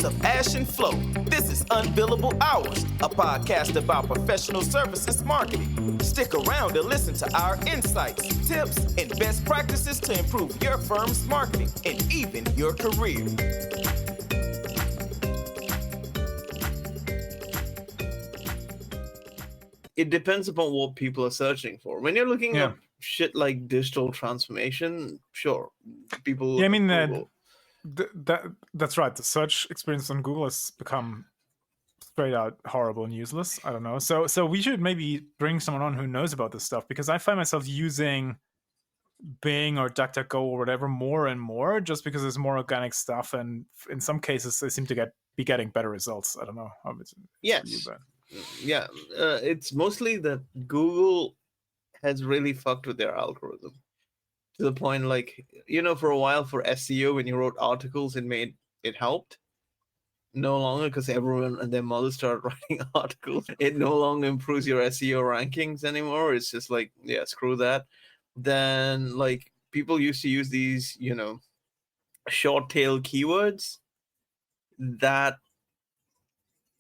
of Ash and Flo. This is Unbillable Hours, a podcast about professional services marketing. Stick around to listen to our insights, tips, and best practices to improve your firm's marketing and even your career. It depends upon what people are searching for. When you're looking up shit like digital transformation, sure, people look at Google. That's right. The search experience on Google has become straight out horrible and useless. I don't know. So we should maybe bring someone on who knows about this stuff, because I find myself using Bing or DuckDuckGo or whatever more and more, just because there's more organic stuff, and in some cases they seem to be getting better results. I don't know how it's yes. Yeah, it's mostly that Google has really fucked with their algorithm to the point, like, for a while for SEO, when you wrote articles, it helped. No longer, because everyone and their mother started writing articles. It no longer improves your SEO rankings anymore. It's just like, yeah, screw that. Then, like, people used to use these, short tail keywords. That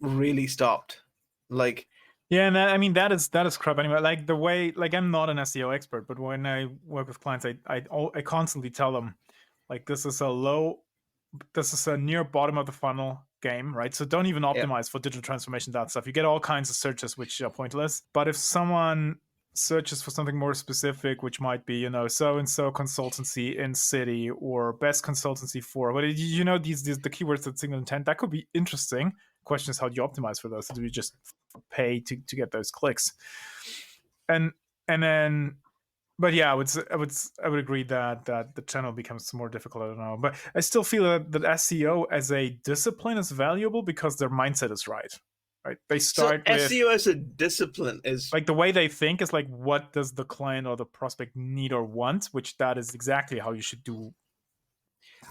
really stopped. Like, yeah, and that is crap anyway. Like, the way, like, I'm not an SEO expert, but when I work with clients, I constantly tell them, like, this is a near bottom of the funnel game, right? So don't even optimize for digital transformation, that stuff. You get all kinds of searches which are pointless. But if someone searches for something more specific, which might be, so and so consultancy in city, or best consultancy for, but these the keywords that signal intent, that could be interesting. Question is, how do you optimize for those? Do you just pay to get those clicks? And then, but yeah, I would agree that the channel becomes more difficult. I don't know, but I still feel that SEO as a discipline is valuable because their mindset is right. Right? They start with SEO as a discipline is like, the way they think is like, what does the client or the prospect need or want? Which that is exactly how you should do.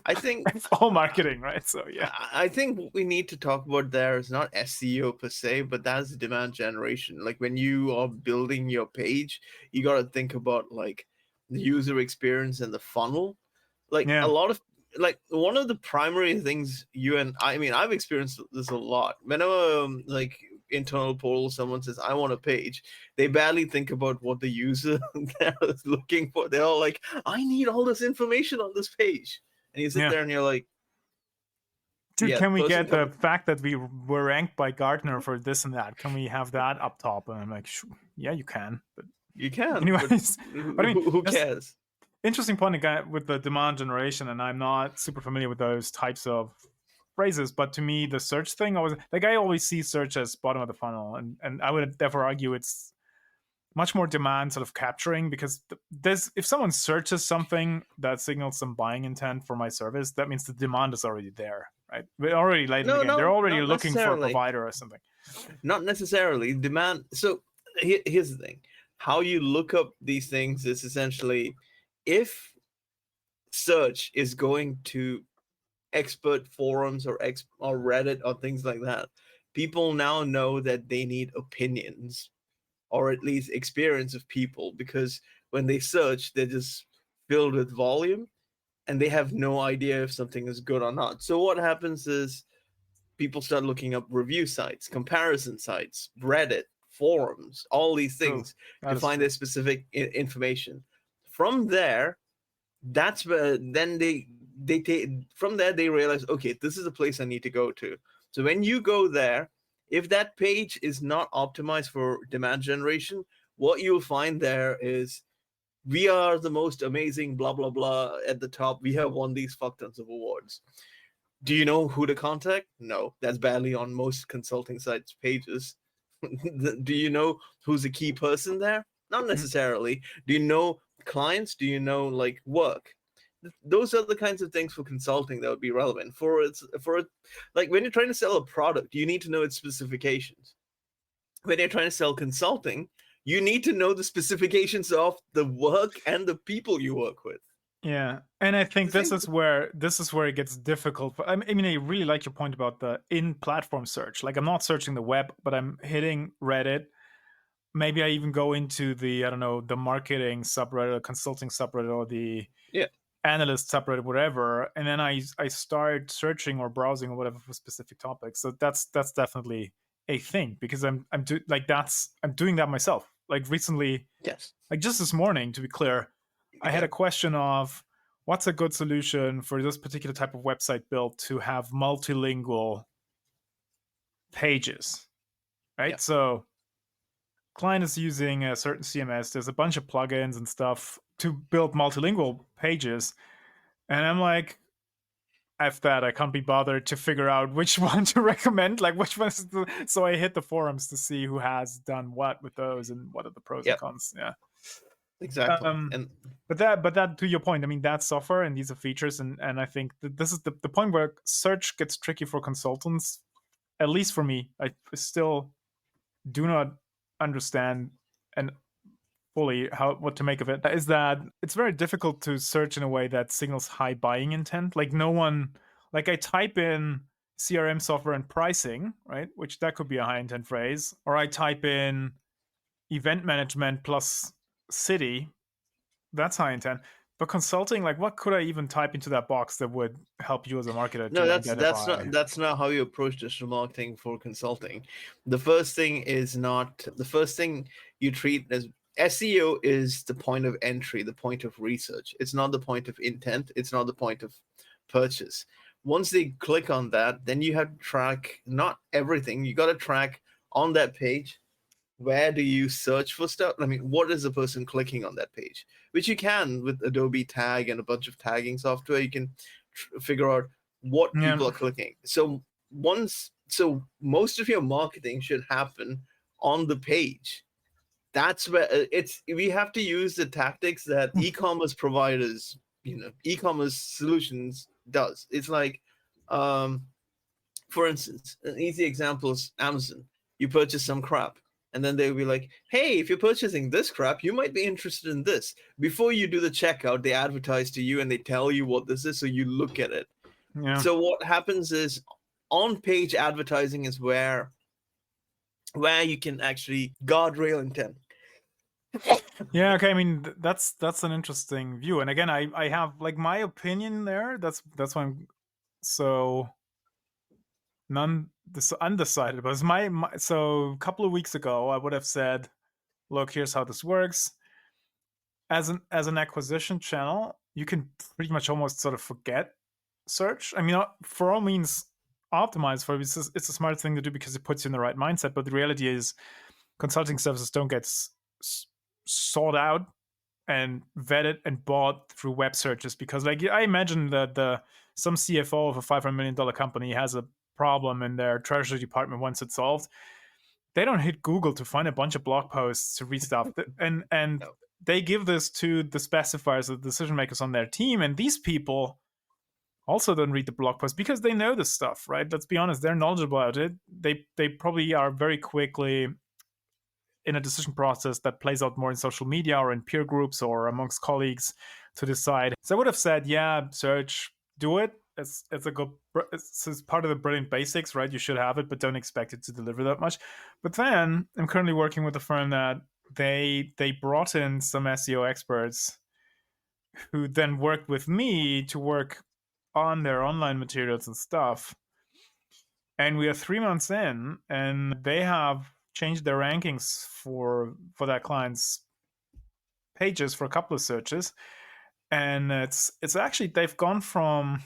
I think all marketing, right? So yeah, I think what we need to talk about there is not SEO per se, but that's demand generation. Like, when you are building your page, you got to think about, like, the user experience and the funnel. Like, a lot of, like, one of the primary things I've experienced this a lot. Whenever like internal portal, someone says, I want a page, they barely think about what the user is looking for. They're all like, I need all this information on this page. And you sit there and you're like, dude, can we get the fact that we were ranked by Gartner for this and that? Can we have that up top? And I'm like, yeah, you can. But you can. Anyways, but who cares? Interesting point again with the demand generation, and I'm not super familiar with those types of phrases, but to me, the search thing, I always see search as bottom of the funnel, and I would therefore argue it's much more demand sort of capturing, because if someone searches something that signals some buying intent for my service, that means the demand is already there, right? We're already late in the game. They're already looking for a provider or something. Not necessarily demand. So here's the thing: how you look up these things is essentially, if search is going to expert forums or Reddit or things like that, people now know that they need opinions, or at least experience of people, because when they search, they're just filled with volume and they have no idea if something is good or not. So what happens is people start looking up review sites, comparison sites, Reddit, forums, all these things to find their specific information. From there, that's where then they from there they realize, okay, this is a place I need to go to. So when you go there, if that page is not optimized for demand generation, what you'll find there is, we are the most amazing blah blah blah at the top. We have won these fuck tons of awards. Do you know who to contact? No, that's barely on most consulting sites pages. Do you know who's a key person there? Not necessarily. Do you know clients? Do you know, like, work? Those are the kinds of things for consulting that would be relevant. Like, when you're trying to sell a product, you need to know its specifications. When you're trying to sell consulting, you need to know the specifications of the work and the people you work with. Yeah, and I think this is where it gets difficult. I mean, I really like your point about the in-platform search. Like, I'm not searching the web, but I'm hitting Reddit. Maybe I even go into the, I don't know, the marketing subreddit, or consulting subreddit, or the analyst subreddit, whatever, and then I start searching or browsing or whatever for specific topics. So that's definitely a thing, because I'm doing that myself. Like recently, Yes. like just this morning, to be clear, I had a question of what's a good solution for this particular type of website build to have multilingual pages, right? Yep. So client is using a certain CMS. There's a bunch of plugins and stuff to build multilingual pages. And I'm like, F that, I can't be bothered to figure out which one to recommend, like which one is so I hit the forums to see who has done what with those and what are the pros and cons. Yeah. Exactly. But that to your point, I mean, that's software and these are features, and I think that this is the point where search gets tricky for consultants, at least for me. I still do not understand and fully what to make of it, is that it's very difficult to search in a way that signals high buying intent. Like no one, like I type in CRM software and pricing, right, which that could be a high intent phrase, or I type in event management plus city, that's high intent. But consulting, like what could I even type into that box that would help you as a marketer No, to that's identify? that's not how you approach digital marketing for consulting. The first thing you treat as SEO is the point of entry, the point of research. It's not the point of intent. It's not the point of purchase. Once they click on that, then you have to track not everything. You got to track on that page, where do you search for stuff? I mean, what is the person clicking on that page? Which you can with Adobe Tag and a bunch of tagging software. You can figure out what people are clicking. So most of your marketing should happen on the page. That's where we have to use the tactics that e-commerce providers, e-commerce solutions does. It's like, for instance, an easy example is Amazon. You purchase some crap, and then they'll be like, hey, if you're purchasing this crap, you might be interested in this. Before you do the checkout, they advertise to you and they tell you what this is, so you look at it. Yeah. So what happens is on-page advertising is where you can actually guardrail intent. Yeah, okay. I mean, that's an interesting view. And again, I have like my opinion there. That's why I'm so undecided. But it's my so a couple of weeks ago, I would have said, look, here's how this works. As an acquisition channel, you can pretty much almost sort of forget search. I mean, for all means, optimize for it. It's a smart thing to do because it puts you in the right mindset. But the reality is, consulting services don't get sought out and vetted and bought through web searches, because like I imagine that some CFO of a $500 million company has a problem in their treasury department. Once it's solved, they don't hit Google to find a bunch of blog posts to read stuff, and no. They give this to the specifiers, the decision makers on their team, and these people also don't read the blog posts because they know this stuff, right? Let's be honest, they're knowledgeable about it. They probably are very quickly in a decision process that plays out more in social media or in peer groups or amongst colleagues to decide. So I would have said, yeah, search, do it. It's part of the brilliant basics, right? You should have it, but don't expect it to deliver that much. But then I'm currently working with a firm that they brought in some SEO experts who then worked with me to work on their online materials and stuff. And we are 3 months in, and they have changed their rankings for that client's pages for a couple of searches. And it's actually they've gone from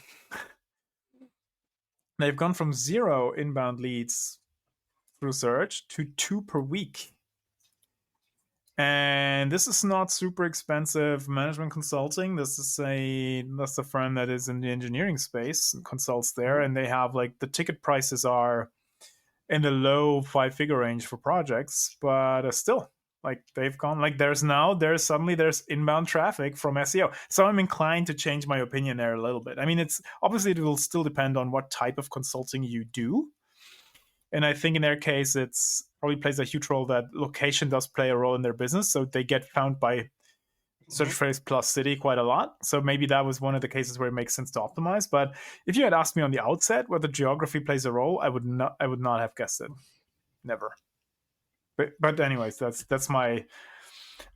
0 inbound leads through search to 2 per week. And this is not super expensive management consulting. That's a firm that is in the engineering space and consults there, and they have like the ticket prices are in the low 5-figure range for projects, but still, like they've gone like there's inbound traffic from SEO. So I'm inclined to change my opinion there a little bit. I mean, it will still depend on what type of consulting you do. And I think in their case, it's probably plays a huge role that location does play a role in their business. So they get found by search phrase plus city quite a lot. So maybe that was one of the cases where it makes sense to optimize. But if you had asked me on the outset whether geography plays a role, I would not have guessed it. Never. But anyways, that's my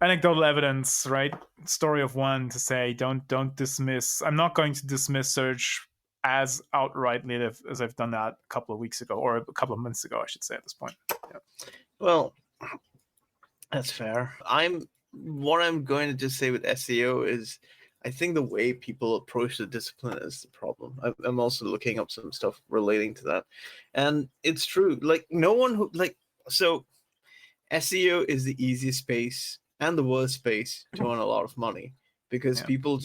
anecdotal evidence, right? Story of one to say don't dismiss. I'm not going to dismiss search as outrightly as I've done that a couple of weeks ago, or a couple of months ago, I should say at this point. Yeah. Well, that's fair. What I'm going to just say with SEO is, I think the way people approach the discipline is the problem. I'm also looking up some stuff relating to that, and it's true. Like no one who so SEO is the easiest space and the worst space to earn a lot of money because Yeah. people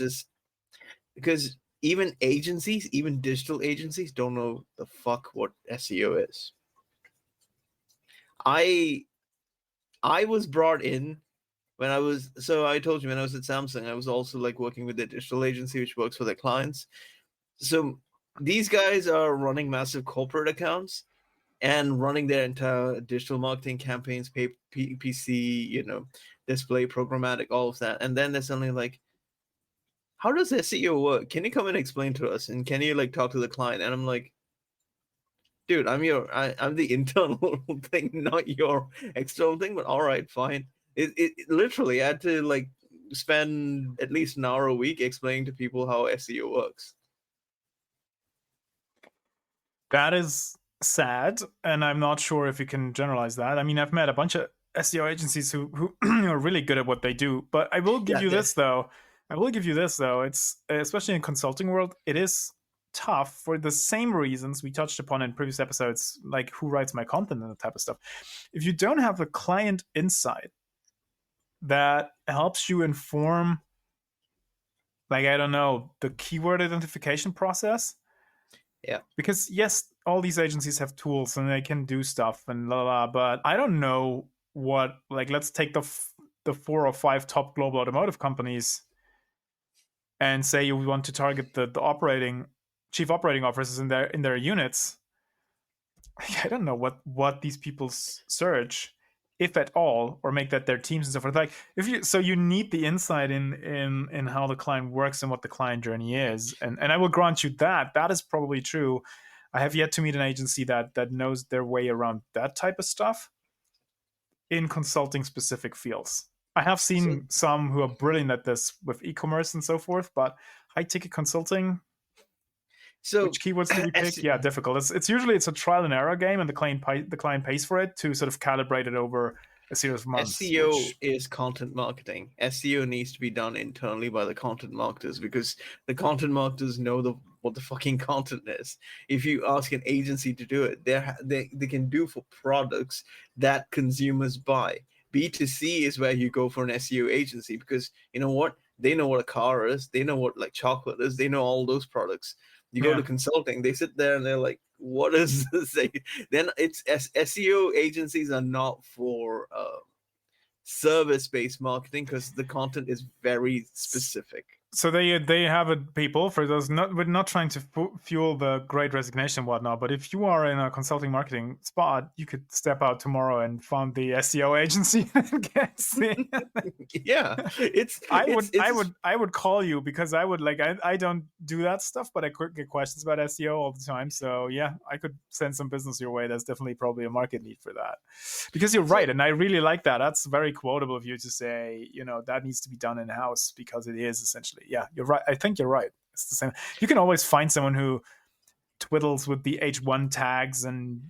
because even agencies, even digital agencies, don't know the fuck what SEO is. I was brought in when I told you when I was at Samsung, I was also like working with a digital agency which works for their clients. So these guys are running massive corporate accounts and running their entire digital marketing campaigns, PC, display, programmatic, all of that. And then they're suddenly like, how does SEO work? Can you come and explain to us? And can you like talk to the client? And I'm like, dude, I'm the internal thing, not your external thing, but all right, fine. It literally I had to like spend at least an hour a week explaining to people how SEO works. That is sad, and I'm not sure if you can generalize that. I mean, I've met a bunch of SEO agencies who are really good at what they do, but I will give you this though. It's especially in consulting world, it is tough for the same reasons we touched upon in previous episodes, like who writes my content and that type of stuff. If you don't have the client insight that helps you inform, like, I don't know, the keyword identification process. Yeah. Because yes, all these agencies have tools and they can do stuff and la la, but I don't know what, like, let's take the 4 or 5 top global automotive companies and say you want to target the chief operating officers in their units. I don't know what these people search, if at all, or make that their teams and so forth. Like you need the insight in how the client works and what the client journey is. And I will grant you that is probably true. I have yet to meet an agency that knows their way around that type of stuff in consulting specific fields. I have seen some who are brilliant at this with e-commerce and so forth, but high ticket consulting, so which keywords do we pick? Yeah, difficult. It's usually a trial and error game, and the client pays for it to sort of calibrate it over a series of months. SEO is content marketing. SEO needs to be done internally by the content marketers because the content marketers know what the fucking content is. If you ask an agency to do it, they can do for products that consumers buy. B2C is where you go for an SEO agency because you know what? They know what a car is. They know what like chocolate is. They know all those products. You go to consulting, they sit there and they're like, what is this? Then it's SEO agencies are not for service-based marketing because the content is very specific. So they have people for those. We're not trying to fuel the Great Resignation and whatnot, but if you are in a consulting marketing spot, you could step out tomorrow and found the SEO agency and get yeah, I would call you because I would I don't do that stuff, but I could get questions about SEO all the time. So yeah, I could send some business your way. That's definitely probably a market need for that. Because you're right, and I really like that. That's very quotable of you to say, that needs to be done in house because it is essentially. Yeah, you're right. I think you're right. It's the same. You can always find someone who twiddles with the H1 tags and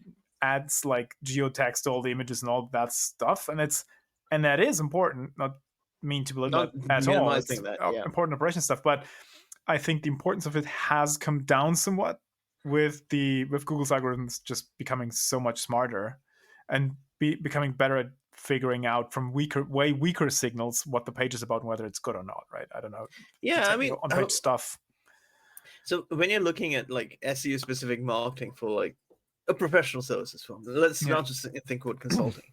adds like geotags to all the images and all that stuff, and that is important. Not mean to belittle that at all. It's important operation stuff, but I think the importance of it has come down somewhat with Google's algorithms just becoming so much smarter and becoming better at figuring out from way weaker signals what the page is about and whether it's good or not, right? I don't know. Yeah, I mean, on-page stuff. So when you're looking at like SEO specific marketing for like a professional services firm, let's not just think about consulting.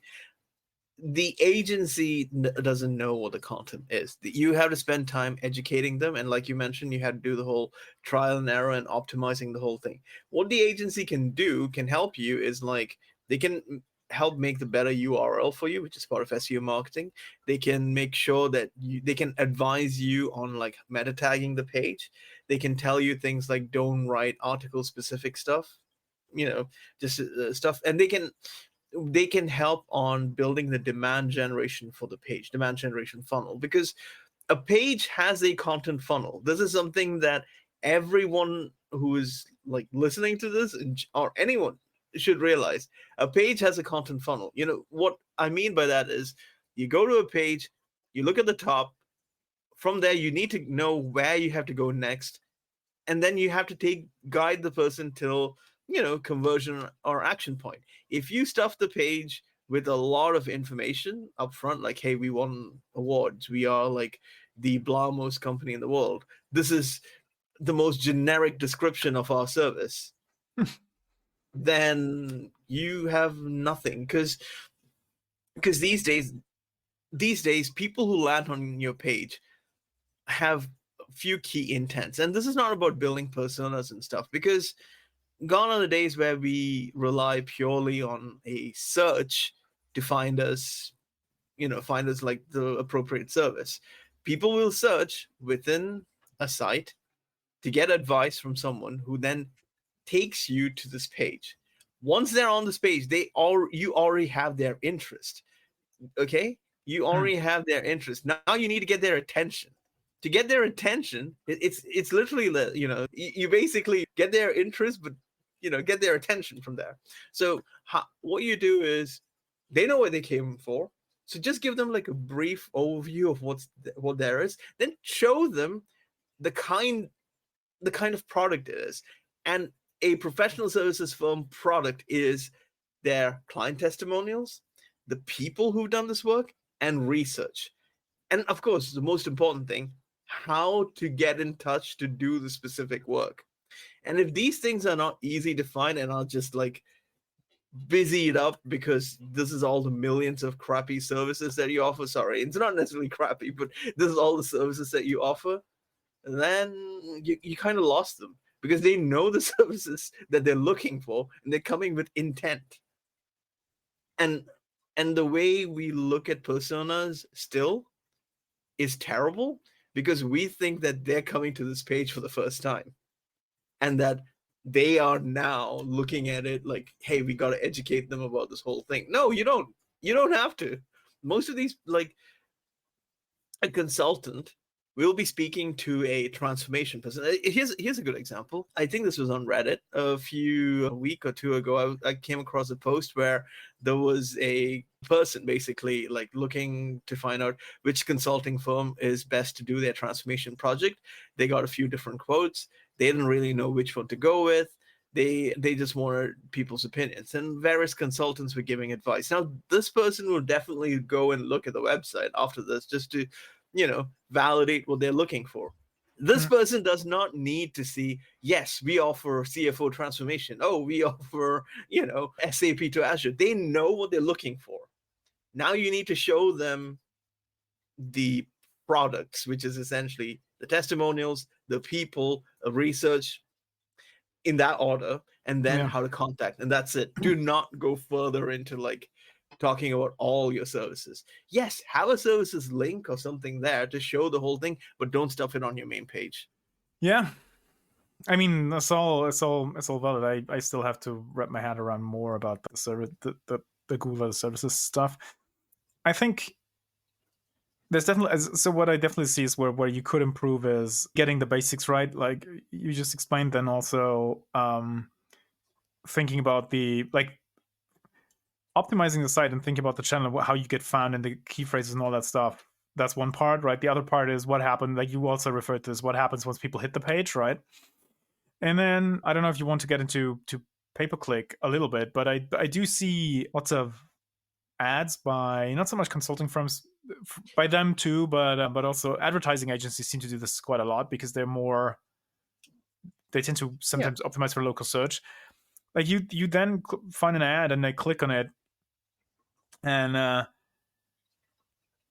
The agency doesn't know what the content is. You have to spend time educating them, and like you mentioned, you had to do the whole trial and error and optimizing the whole thing. What the agency can help you is like they can help make the better URL for you, which is part of SEO marketing. They can make sure that they can advise you on like meta tagging the page. They can tell you things like don't write article specific stuff, just stuff. And they can, they can help on building the demand generation for the page, demand generation funnel, because a page has a content funnel. This is something that everyone who is like listening to this or anyone should realize. A page has a content funnel. You know what I mean by that is you go to a page, you look at the top, from there you need to know where you have to go next, and then you have to guide the person till, you know, conversion or action point. If you stuff the page with a lot of information up front, like, hey, we won awards, we are like the most company in the world, this is the most generic description of our service, then you have nothing. Because these days people who land on your page have a few key intents, and this is not about building personas and stuff, because gone are the days where we rely purely on a search to find us, you know, find us like the appropriate service. People will search within a site to get advice from someone who then takes you to this page. Once they're on this page, you already have their interest. Okay? You already have their interest. Now you need to get their attention. To get their attention, it's literally, you know, you basically get their interest, but, you know, get their attention from there. So what you do is, they know what they came for, so just give them like a brief overview of what there is, then show them the kind of product it is. And a professional services firm product is their client testimonials, the people who've done this work, and research. And of course, the most important thing, how to get in touch to do the specific work. And if these things are not easy to find and are just like busy it up because this is all the millions of crappy services that you offer, sorry, it's not necessarily crappy, but this is all the services that you offer, then you kind of lost them, because they know the services that they're looking for and they're coming with intent. And the way we look at personas still is terrible, because we think that they're coming to this page for the first time and that they are now looking at it like, hey, we got to educate them about this whole thing. No, you don't have to. Most of these, like, a consultant will be speaking to a transformation person. Here's a good example. I think this was on Reddit a week or two ago. I came across a post where there was a person basically like looking to find out which consulting firm is best to do their transformation project. They got a few different quotes. They didn't really know which one to go with. They just wanted people's opinions, and various consultants were giving advice. Now, this person will definitely go and look at the website after this just to, you know, validate what they're looking for. This person does not need to see, yes, we offer CFO transformation. Oh, we offer, you know, SAP to Azure. They know what they're looking for. Now you need to show them the products, which is essentially the testimonials, the people, research, in that order, and then how to contact. And that's it. Do not go further into like talking about all your services. Yes, have a services link or something there to show the whole thing, but don't stuff it on your main page. Yeah, I mean, it's all valid. I still have to wrap my head around more about the service, the Google services stuff. I think there's definitely, so what I definitely see is where you could improve is getting the basics right, like you just explained. Then also thinking about the, like, optimizing the site and thinking about the channel, how you get found and the key phrases and all that stuff. That's one part, right? The other part is what happened, like you also referred to, is what happens once people hit the page, right? And then I don't know if you want to get into pay-per-click a little bit, but I do see lots of ads by not so much consulting firms, by them too, but also advertising agencies seem to do this quite a lot, because they tend to sometimes optimize for local search. Like you then find an ad and they click on it, and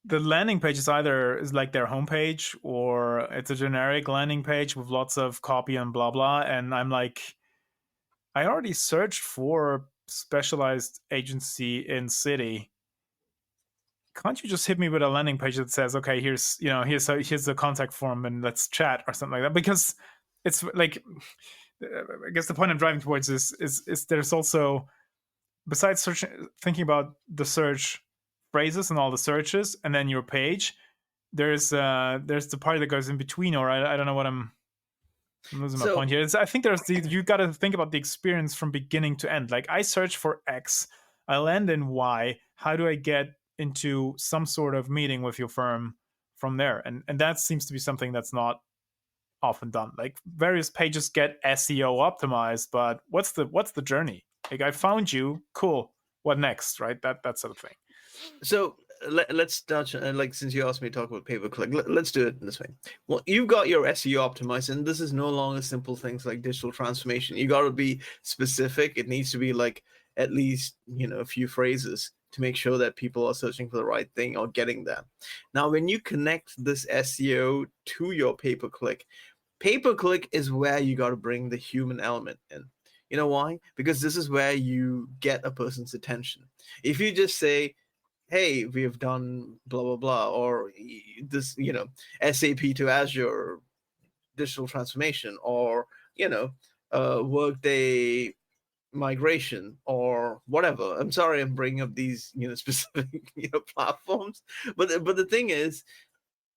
the landing page is either like their homepage, or it's a generic landing page with lots of copy and blah blah. And I'm like, I already searched for specialized agency in city. Can't you just hit me with a landing page that says, okay, here's the contact form and let's chat or something like that? Because it's like, I guess the point I'm driving towards is there's also besides thinking about the search phrases and all the searches, and then your page, there's the part that goes in between, or I don't know what I'm losing my So point here. I think there's you got to think about the experience from beginning to end. Like I search for X, I land in Y. How do I get into some sort of meeting with your firm from there? And that seems to be something that's not often done. Like various pages get SEO optimized, but what's the journey? Like I found you, cool. What next, right? That sort of thing. So let's touch like since you asked me to talk about pay-per-click, let's do it this way. Well, you've got your SEO optimized, and this is no longer simple things like digital transformation. You got to be specific. It needs to be like at least a few phrases to make sure that people are searching for the right thing or getting there. Now, when you connect this SEO to your pay-per-click, pay-per-click is where you got to bring the human element in. You know why? Because this is where you get a person's attention. If you just say, hey, we have done blah blah blah, or this SAP to Azure digital transformation, or Workday migration, or whatever. I'm sorry I'm bringing up these specific platforms, but the thing is,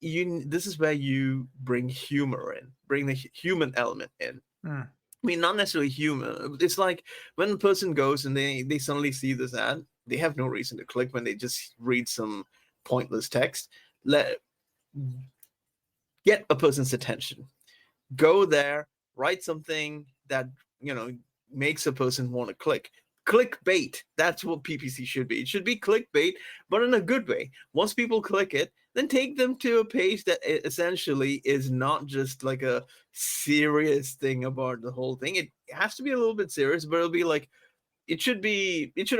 this is where you bring humor in, bring the human element in. I mean, not necessarily humor. It's like when a person goes and they suddenly see this ad, they have no reason to click when they just read some pointless text. Get a person's attention. Go there, write something that makes a person want to click. Clickbait. That's what PPC should be. It should be clickbait, but in a good way. Once people click it, then take them to a page that essentially is not just like a serious thing about the whole thing. It has to be a little bit serious, but it'll be like, it should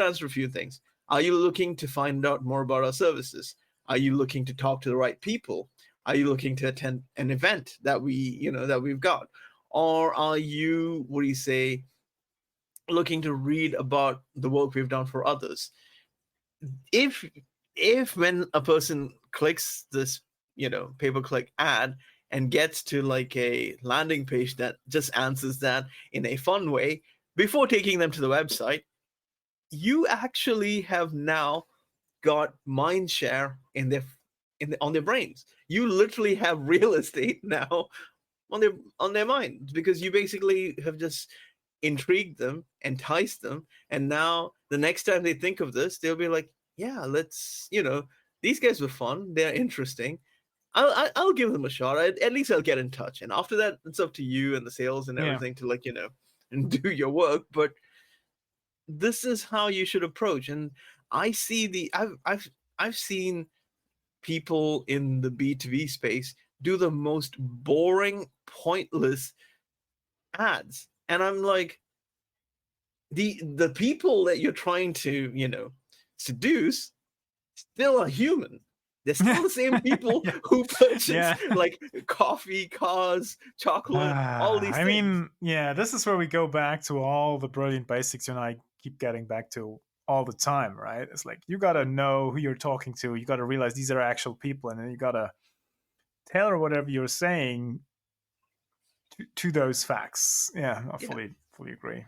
answer a few things. Are you looking to find out more about our services? Are you looking to talk to the right people? Are you looking to attend an event that we've got? Or are you, what do you say, looking to read about the work we've done for others? If when a person clicks this pay-per-click ad and gets to like a landing page that just answers that in a fun way before taking them to the website, you actually have now got mind share on their brains. You literally have real estate now on their minds, because you basically have just intrigued them, enticed them, and now the next time they think of this, they'll be like, yeah, let's, these guys were fun, they're interesting, I'll give them a shot. At least I'll get in touch, and after that it's up to you and the sales and everything to like and do your work. But this is how you should approach. And I see I've seen people in the B2B space do the most boring, pointless ads, and I'm like, the people that you're trying to seduce still are human. They're still the same people who purchase like coffee, cars, chocolate, all these things. I mean, this is where we go back to all the brilliant basics I keep getting back to all the time, right? It's like, you got to know who you're talking to. You got to realize these are actual people, and then you got to tailor whatever you're saying to those facts. I fully agree.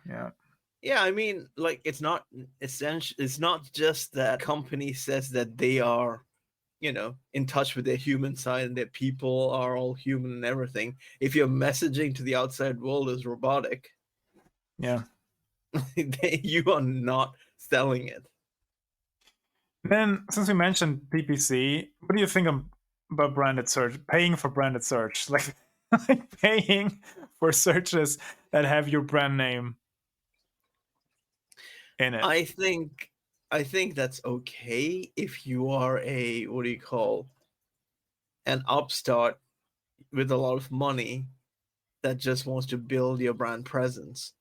Yeah, I mean, like, it's not essential. It's not just that company says that they are, in touch with their human side and their people are all human and everything. If your messaging to the outside world is robotic, you are not selling it. Then, since we mentioned PPC, what do you think about branded search? Paying for branded search, like paying for searches that have your brand name in it. I think that's okay if you are a, what do you call, an upstart with a lot of money that just wants to build your brand presence,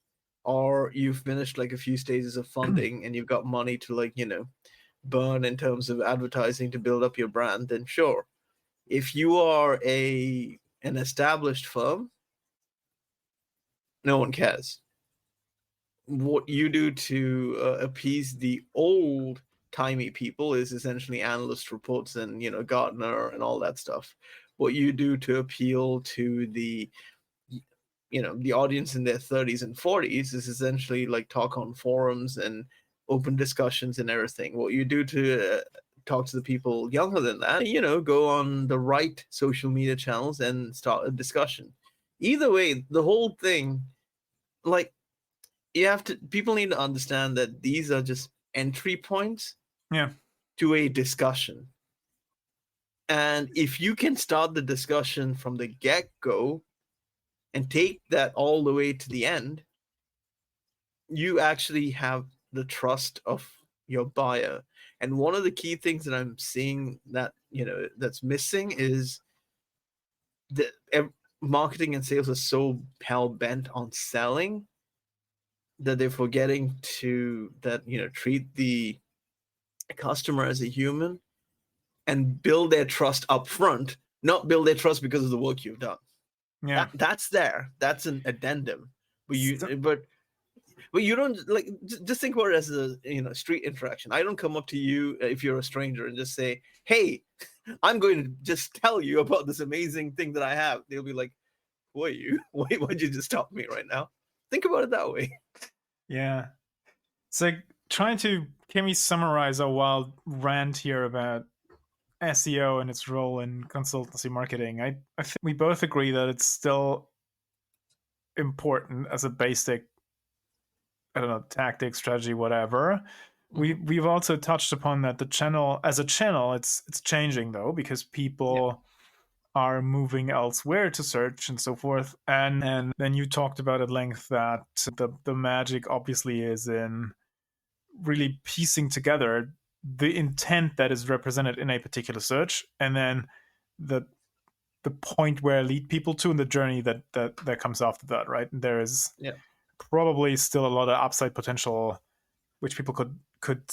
or you've finished like a few stages of funding and you've got money to like burn in terms of advertising to build up your brand. Then sure. If you are an established firm, no one cares. What you do to appease the old timey people is essentially analyst reports and Gartner and all that stuff. What you do to appeal to the the audience in their 30s and 40s is essentially like talk on forums and open discussions and everything. What you do to talk to the people younger than that, go on the right social media channels and start a discussion. Either way, the whole thing, like, people need to understand that these are just entry points to a discussion. And if you can start the discussion from the get-go and take that all the way to the end, you actually have the trust of your buyer. And one of the key things that I'm seeing that, that's missing is that marketing and sales are so hell-bent on selling that they're forgetting to treat the customer as a human and build their trust up front, not build their trust because of the work you've done. Yeah. That's there. That's an addendum. But you don't, like, just think about it as a street interaction. I don't come up to you if you're a stranger and just say, hey, I'm going to just tell you about this amazing thing that I have. They'll be like, who are you? Why'd you just stop me right now? Think about it that way. Yeah. It's like can we summarize a wild rant here about SEO and its role in consultancy marketing? I think we both agree that it's still important as a basic, I don't know, tactic, strategy, whatever. We've also touched upon that the channel, as a channel, it's changing though, because people are moving elsewhere to search and so forth. And then you talked about at length that the magic obviously is in really piecing together the intent that is represented in a particular search, and then the point where lead people to, and the journey that comes after that, right? And there is probably still a lot of upside potential which people could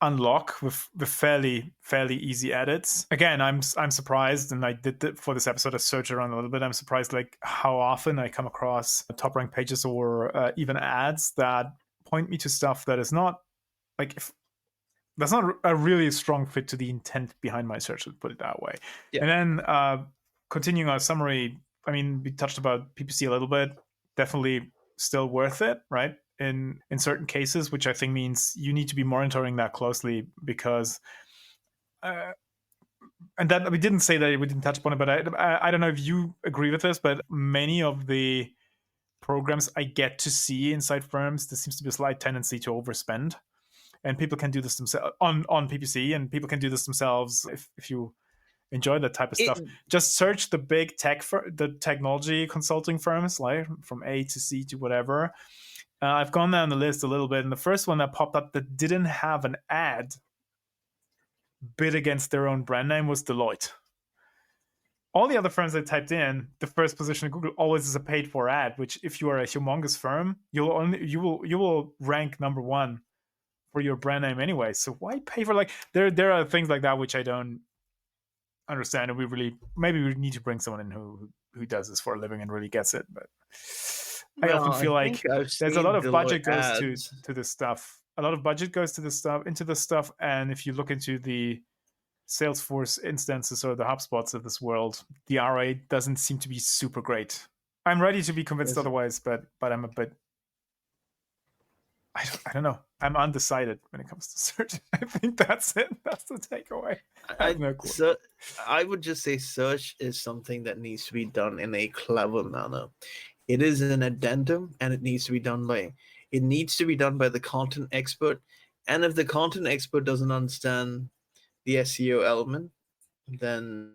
unlock with fairly easy edits. Again, I'm surprised, and I did for this episode a search around a little bit. I'm surprised like how often I come across top ranked pages or even ads that point me to stuff that is not like, if that's not a really strong fit to the intent behind my search, let's put it that way. And then continuing our summary, I mean, we touched about PPC a little bit. Definitely still worth it, right? In certain cases, which I think means you need to be monitoring that closely, because and that we didn't say that, we didn't touch upon it, but I don't know if you agree with this, but many of the programs I get to see inside firms, there seems to be a slight tendency to overspend, and people can do this themselves on PPC, and people can do this themselves if you enjoy that type of stuff. Just search the big the technology consulting firms, like from A to C to whatever. I've gone down the list a little bit, and the first one that popped up that didn't have an ad bid against their own brand name was Deloitte. All the other firms I typed in, the first position in Google always is a paid for ad, which if you are a humongous firm, you will rank number one for your brand name anyway. So why pay for, like, there are things like that which I don't understand, and maybe we need to bring someone in who does this for a living and really gets it. But I often feel like there's a lot of budget goes to this stuff. A lot of budget goes into this stuff, and if you look into the Salesforce instances or the HubSpots of this world, the RA doesn't seem to be super great. I'm ready to be convinced otherwise, but I'm a bit, I don't know. I'm undecided when it comes to search. I think that's it. That's the takeaway. I would just say search is something that needs to be done in a clever manner. It is an addendum, and it needs to be done by the content expert. And if the content expert doesn't understand the SEO element, then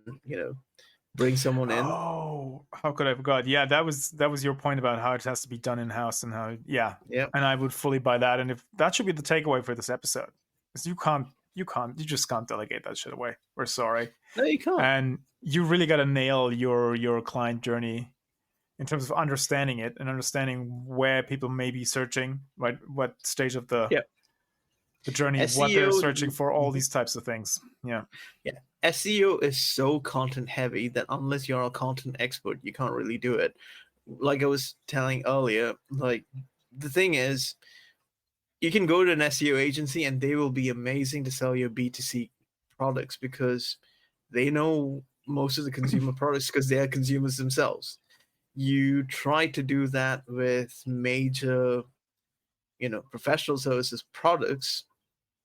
bring someone in. Oh, how could I forgot? Yeah, that was your point about how it has to be done in house, and how and I would fully buy that. And if that should be the takeaway for this episode, because you just can't delegate that shit away. We're sorry. No, you can't. And you really got to nail your client journey in terms of understanding it and understanding where people may be searching, right? What stage of the journey, SEO, what they're searching for, all these types of things. Yeah. SEO is so content heavy that unless you're a content expert, you can't really do it. Like I was telling earlier, like, the thing is, you can go to an SEO agency and they will be amazing to sell your B2C products because they know most of the consumer products because they are consumers themselves. You try to do that with major professional services products,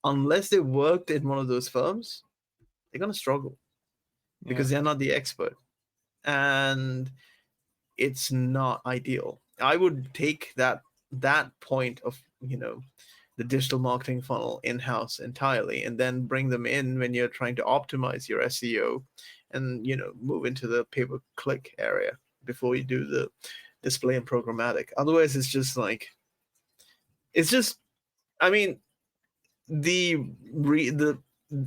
unless they worked in one of those firms, they're going to struggle because they're not the expert. And it's not ideal. I would take that point of, the digital marketing funnel in-house entirely, and then bring them in when you're trying to optimize your SEO and, move into the pay-per-click area before you do the display and programmatic. Otherwise, it's just I mean,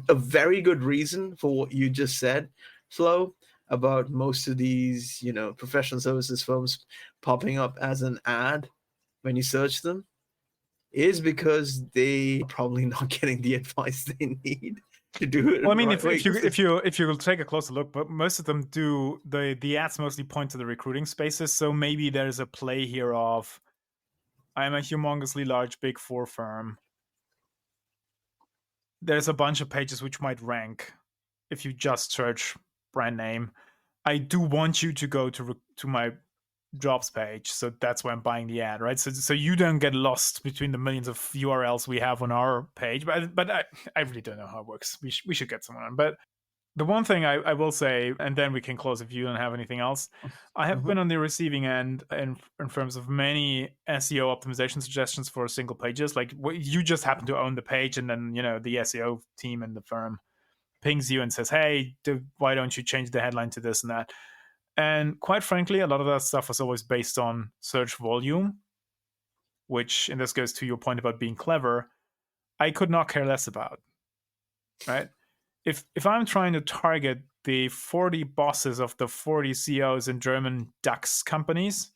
a very good reason for what you just said, Flo, about most of these, professional services firms popping up as an ad when you search them, is because they are probably not getting the advice they need to do it. Well, I mean, if you take a closer look, but most of them do, the ads mostly point to the recruiting spaces. So maybe there's a play here of, I'm a humongously large Big Four firm. There's a bunch of pages which might rank if you just search brand name. I do want you to go to my jobs page, so that's why I'm buying the ad, right? So you don't get lost between the millions of URLs we have on our page. But I really don't know how it works. We should get someone on. But the one thing I will say, and then we can close if you don't have anything else. I have been on the receiving end in terms of many SEO optimization suggestions for single pages. Like you just happen to own the page, and then the SEO team in the firm pings you and says, "Hey, why don't you change the headline to this and that?" And quite frankly, a lot of that stuff was always based on search volume, which, and this goes to your point about being clever, I could not care less about, right? If I'm trying to target the 40 bosses of the 40 CEOs in German DAX companies,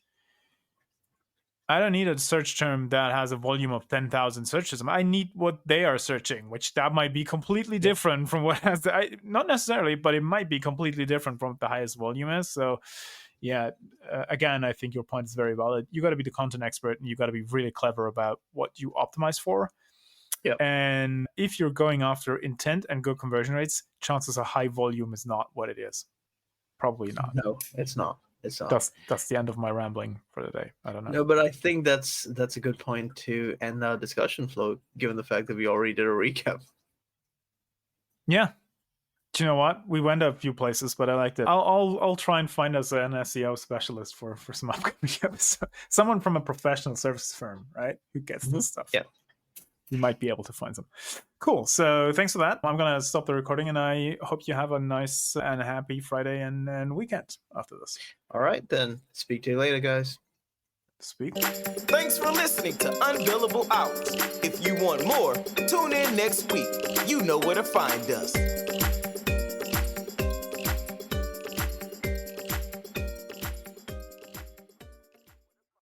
I don't need a search term that has a volume of 10,000 searches. I need what they are searching, which that might be completely different from what has not necessarily, but it might be completely different from what the highest volume is. So again, I think your point is very valid. You got to be the content expert, and you got to be really clever about what you optimize for. Yeah. And if you're going after intent and good conversion rates, chances are high volume is not what it is. Probably not. No, it's not. It's not. That's the end of my rambling for the day. I don't know. No, but I think that's a good point to end our discussion, Flo, given the fact that we already did a recap. Yeah. Do you know what? We went a few places, but I liked it. I'll try and find us an SEO specialist for some upcoming episodes. Someone from a professional services firm, right? Who gets this stuff. Yeah. You might be able to find some. Cool. So thanks for that. I'm going to stop the recording, and I hope you have a nice and happy Friday and weekend after this. All right, then. Speak to you later, guys. Speak. Thanks for listening to Unbillable Hours. If you want more, tune in next week. You know where to find us.